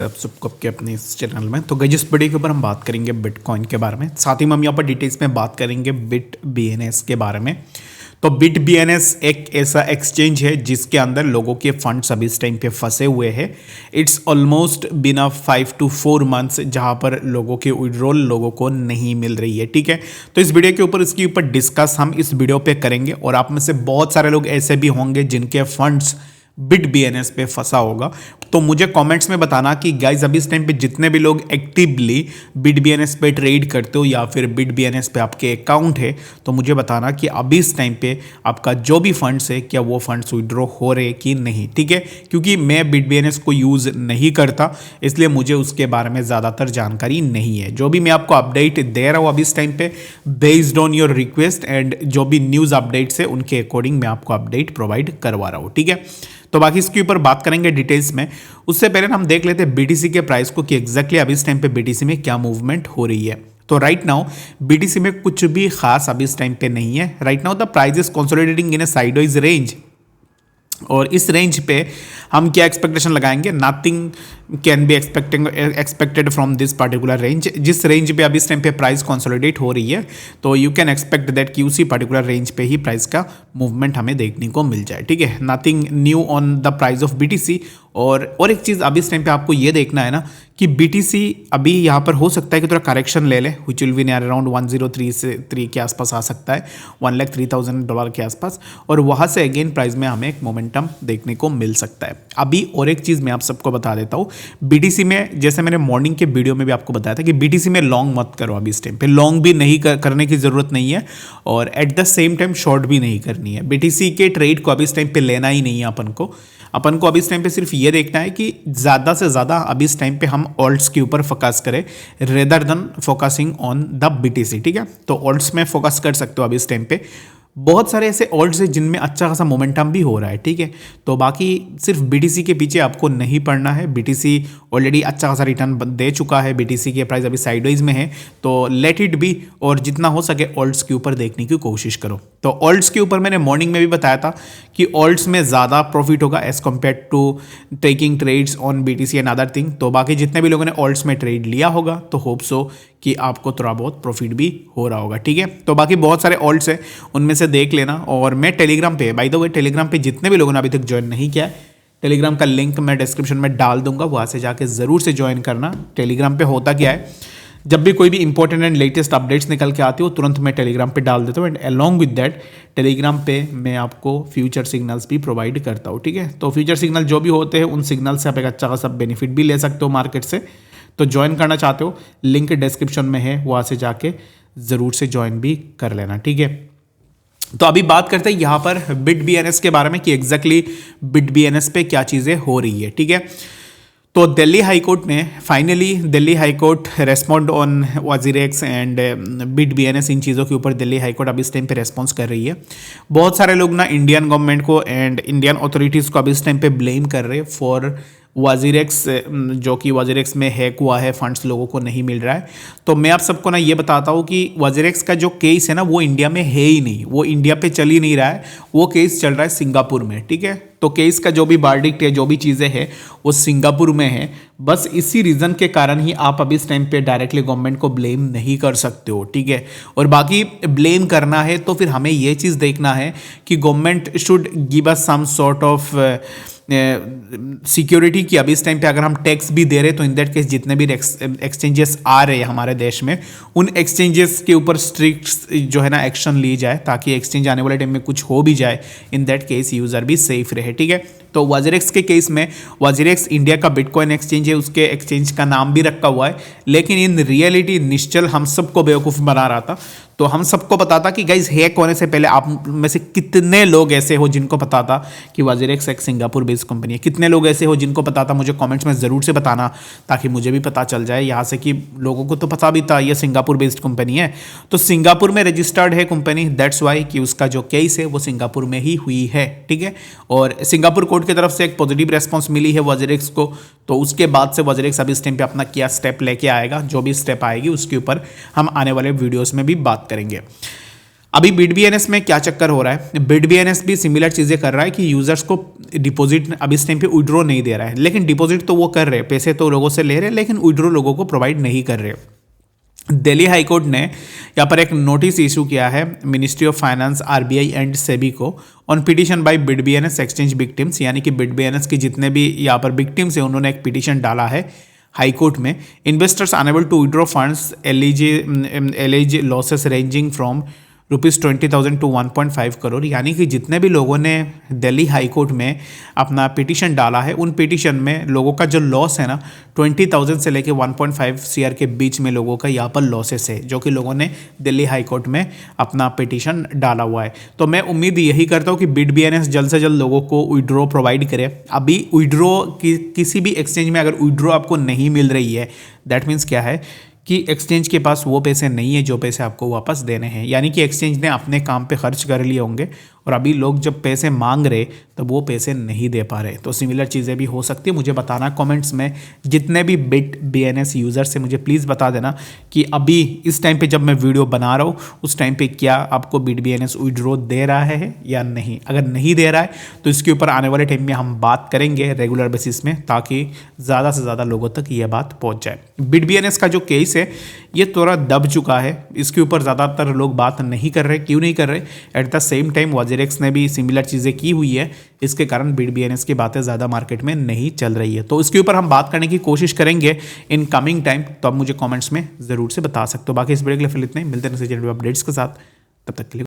आप सबको आपके अपने इस चैनल में। तो गाइस, इस वीडियो के ऊपर हम बात करेंगे बिटकॉइन के बारे में, साथ ही में हम यहाँ पर डिटेल्स में बात करेंगे बिट बीएनएस के बारे में। तो बिट बीएनएस एक ऐसा एक्सचेंज है जिसके अंदर लोगों के फंड्स अभी इस टाइम पे फंसे हुए हैं। इट्स ऑलमोस्ट बिना 5 to 4 मंथ्स जहां पर लोगों के विड्रॉल लोगों को नहीं मिल रही है। ठीक है, तो इस वीडियो के ऊपर इसके ऊपर डिस्कस हम इस वीडियो पे करेंगे और आप में से बहुत सारे लोग ऐसे भी होंगे जिनके फंड्स बिट बीएनएस पे फंसा होगा। तो मुझे कमेंट्स में बताना कि गाइज अभी इस टाइम पे जितने भी लोग एक्टिवली बिट बीएनएस पे ट्रेड करते हो या फिर बिट बीएनएस पे आपके अकाउंट है, तो मुझे बताना कि अभी इस टाइम पे आपका जो भी फंड्स है क्या वो फंड्स विड्रॉ हो रहे कि नहीं। ठीक है, क्योंकि मैं बिट बीएनएस को यूज़ नहीं करता, इसलिए मुझे उसके बारे में ज़्यादातर जानकारी नहीं है। जो भी मैं आपको अपडेट दे रहा हूँ अभी इस टाइम पे based on your request and जो भी न्यूज़ अपडेट्स है उनके अकॉर्डिंग मैं आपको अपडेट प्रोवाइड करवा रहा हूँ। ठीक है, तो बाकी इसके ऊपर बात करेंगे डिटेल्स में। उससे पहले हम देख लेते हैं बीटीसी के प्राइस को कि एग्जैक्टली अभी इस टाइम पे बीटीसी में क्या मूवमेंट हो रही है। तो राइट नाउ बीटीसी में कुछ भी खास अभी इस टाइम पे नहीं है। Right now the price is consolidating in A sideways range, और इस रेंज पे हम क्या एक्सपेक्टेशन लगाएंगे, nothing can be expected from this particular range. जिस रेंज पे अभी इस टाइम पे प्राइस कंसोलिडेट हो रही है, तो यू कैन एक्सपेक्ट दैट कि उसी पर्टिकुलर रेंज पे ही प्राइस का मूवमेंट हमें देखने को मिल जाए। ठीक है, nothing new on the price of BTC. और एक चीज़ अभी इस टाइम पे आपको ये देखना है ना कि बीटीसी अभी यहाँ पर हो सकता है कि थोड़ा करेक्शन ले ले, which will be near around 103 के आसपास आ सकता है, $103,000 के आसपास, और वहाँ से अगेन प्राइस में हमें एक मोमेंटम देखने को मिल सकता है अभी। और एक चीज़ मैं आप सबको बता देता हूँ, बीटीसी में जैसे मैंने मॉर्निंग के वीडियो में भी आपको बताया था कि बीटीसी में लॉन्ग मत करो अभी इस टाइम पे, लॉन्ग भी नहीं करने की ज़रूरत नहीं है और at the same time short भी नहीं करनी है। बीटीसी के ट्रेड को अभी इस टाइम पे लेना ही नहीं है अपन को अभी इस टाइम पे सिर्फ ये देखना है कि ज़्यादा से ज़्यादा अभी इस टाइम पे हम ऑल्ट्स के ऊपर फोकस करें rather than focusing on the BTC. ठीक है, तो ऑल्ट्स में फोकस कर सकते हो अभी इस टाइम पे। बहुत सारे ऐसे ऑल्ट्स हैं जिनमें अच्छा खासा मोमेंटम भी हो रहा है। ठीक है, तो बाकी सिर्फ बीटीसी के पीछे आपको नहीं पड़ना है। बीटीसी ऑलरेडी अच्छा खासा रिटर्न दे चुका है, बीटीसी की प्राइस अभी साइडवाइज में है, तो लेट इट बी, और जितना हो सके ऑल्ट्स के ऊपर देखने की कोशिश करो। तो ऑल्ट्स के ऊपर मैंने मॉर्निंग में भी बताया था कि ऑल्ट्स में ज़्यादा प्रॉफिट होगा as compared to taking trades on BTC and other thing. तो बाकी जितने भी लोगों ने ऑल्ट्स में ट्रेड लिया होगा तो होप सो कि आपको थोड़ा बहुत प्रॉफिट भी हो रहा होगा। ठीक है, तो बाकी बहुत सारे ऑल्ट्स हैं, उनमें से देख लेना। और मैं टेलीग्राम पे, बाय द वे टेलीग्राम पे जितने भी लोगों ने अभी तक ज्वाइन नहीं किया है, टेलीग्राम का लिंक मैं डिस्क्रिप्शन में डाल दूंगा, वहाँ से जाके ज़रूर से ज्वाइन करना। टेलीग्राम पे होता क्या है, जब भी कोई भी इंपॉर्टेंट एंड लेटेस्ट अपडेट्स निकल के आती हो तुरंत मैं टेलीग्राम पे डाल देता हूँ, and along with that Telegram पे मैं आपको फ्यूचर सिग्नल्स भी प्रोवाइड करता हूँ। ठीक है, तो फ्यूचर सिग्नल जो भी होते हैं उन सिग्नल से आप एक अच्छा खासा बेनिफिट भी ले सकते हो मार्केट से। तो ज्वाइन करना चाहते हो, लिंक डिस्क्रिप्शन में है, वहाँ से जाके ज़रूर से ज्वाइन भी कर लेना। ठीक है, तो अभी बात करते हैं यहाँ पर बिट बीएनएस के बारे में कि एग्जैक्टली बिट बीएनएस पे क्या चीज़ें हो रही है। ठीक है, तो दिल्ली हाई कोर्ट ने finally, Delhi high court respond on WazirX and Bitbns, इन चीज़ों के ऊपर दिल्ली हाई कोर्ट अभी इस टाइम पे रेस्पॉन्स कर रही है। बहुत सारे लोग ना इंडियन गवर्नमेंट को एंड इंडियन अथॉरिटीज़ को अभी इस टाइम पे ब्लेम कर रहे हैं फॉर वाजीरेक्स, जो कि वाजीरेक्स में हैक हुआ है, फंड्स लोगों को नहीं मिल रहा है। तो मैं आप सबको ना ये बताता हूँ कि वाजीरेक्स का जो केस है ना वो इंडिया में है ही नहीं, वो इंडिया पे चल ही नहीं रहा है, वो केस चल रहा है सिंगापुर में। ठीक है, तो केस का जो भी वर्डिक्ट है, जो भी चीज़ें हैं वो सिंगापुर में है। बस इसी रीज़न के कारण ही आप अभी इस टाइम पे डायरेक्टली गवर्नमेंट को ब्लेम नहीं कर सकते हो। ठीक है, और बाकी ब्लेम करना है तो फिर हमें ये चीज़ देखना है कि government should give us some sort of security की अभी इस टाइम पे अगर हम टैक्स भी दे रहे तो इन दैट केस जितने भी एक्सचेंजेस आ रहे हैं हमारे देश में, उन एक्सचेंजेस के ऊपर स्ट्रिक्ट जो है ना एक्शन ली जाए, ताकि एक्सचेंज आने वाले टाइम में कुछ हो भी जाए, इन दैट केस यूज़र भी सेफ रहे। ठीक है, तो वाजीरेक्स के केस में, वाजीरेक्स इंडिया का बिटकॉइन एक्सचेंज है, उसके एक्सचेंज का नाम भी रखा हुआ है, लेकिन इन रियलिटी निश्चल हम सबको बेवकूफ़ बना रहा था। तो हम सबको पता था कि गाइज हैक होने से पहले आप में से कितने लोग ऐसे हो जिनको पता था कि वाजीरेक्स एक सिंगापुर बेस्ड कंपनी है, कितने लोग ऐसे हो जिनको पता था, मुझे कमेंट्स में ज़रूर से बताना ताकि मुझे भी पता चल जाए यहाँ से कि लोगों को तो पता भी था ये सिंगापुर बेस्ड कंपनी है। तो सिंगापुर में रजिस्टर्ड है कंपनी, दैट्स वाई कि उसका जो केस है वो सिंगापुर में ही हुई है। ठीक है, और सिंगापुर कोर्ट की तरफ से एक पॉजिटिव रेस्पॉन्स मिली है वाजीरेक्स को, तो उसके बाद से वाजीरेक्स अभी इस टाइम पे अपना क्या स्टेप लेके आएगा, जो भी स्टेप आएगी उसके ऊपर हम आने वाले वीडियोस में भी बात करेंगे। अभी बिट बीएनएस में क्या चक्कर हो रहा है, बिट बीएनएस भी सिमिलर चीज़ें कर रहा है कि यूजर्स को डिपॉजिट अभी इस टाइम पे विड्रॉ नहीं दे रहा है, लेकिन डिपॉजिट तो वो कर रहे हैं, पैसे तो लोगों से ले रहे हैं, लेकिन विड्रॉ लोगों को प्रोवाइड नहीं कर रहे। दिल्ली हाईकोर्ट ने यहाँ पर एक नोटिस इशू किया है ministry of finance, RBI and SEBI को on petition by Bitbns exchange victims, यानी कि बिट बीएनएस के जितने भी यहाँ पर विक्टिम्स हैं उन्होंने एक पिटीशन डाला है हाईकोर्ट में। Investors unable to withdraw funds alleges losses ranging from ₹20,000 to 1.5 crore, यानी कि जितने भी लोगों ने दिल्ली हाईकोर्ट में अपना पिटीशन डाला है उन पिटीशन में लोगों का जो लॉस है ना 20,000 से लेके 1.5 CR के बीच में लोगों का यहाँ पर लॉसेस है, जो कि लोगों ने दिल्ली हाईकोर्ट में अपना पिटीशन डाला हुआ है। तो मैं उम्मीद यही करता हूँ कि बिट बीएनएस जल्द से जल्द लोगों को विड्रॉ प्रोवाइड करे। अभी विड्रॉ किसी भी एक्सचेंज में अगर विड्रॉ आपको नहीं मिल रही है, दैट मीन्स क्या है कि एक्सचेंज के पास वो पैसे नहीं है जो पैसे आपको वापस देने हैं, यानी कि एक्सचेंज ने अपने काम पे खर्च कर लिए होंगे और अभी लोग जब पैसे मांग रहे तब वो पैसे नहीं दे पा रहे। तो सिमिलर चीज़ें भी हो सकती है। मुझे बताना कमेंट्स में, जितने भी बिट बीएनएस यूज़र्स है मुझे प्लीज़ बता देना कि अभी इस टाइम पे जब मैं वीडियो बना रहा हूँ उस टाइम पे क्या आपको बिट बीएनएस विड्रॉ दे रहा है या नहीं। अगर नहीं दे रहा है तो इसके ऊपर आने वाले टाइम में हम बात करेंगे रेगुलर बेसिस में, ताकि ज़्यादा से ज़्यादा लोगों तक ये बात पहुँच जाए। बिट बीएनएस का जो केस है ये थोड़ा दब चुका है, इसके ऊपर ज़्यादातर लोग बात नहीं कर रहे। क्यों नहीं कर रहे? At the same time WazirX ने भी सिमिलर चीज़ें की हुई है, इसके कारण बिट बीएनएस की बातें ज़्यादा मार्केट में नहीं चल रही है। तो इसके ऊपर हम बात करने की कोशिश करेंगे इन कमिंग टाइम, तो आप मुझे कमेंट्स में ज़रूर से बता सकते हो। बाकी इस वीडियो के लिए फिर इतना ही, मिलते हैं नेक्स्ट अपडेट्स के साथ, तब तक के लिए।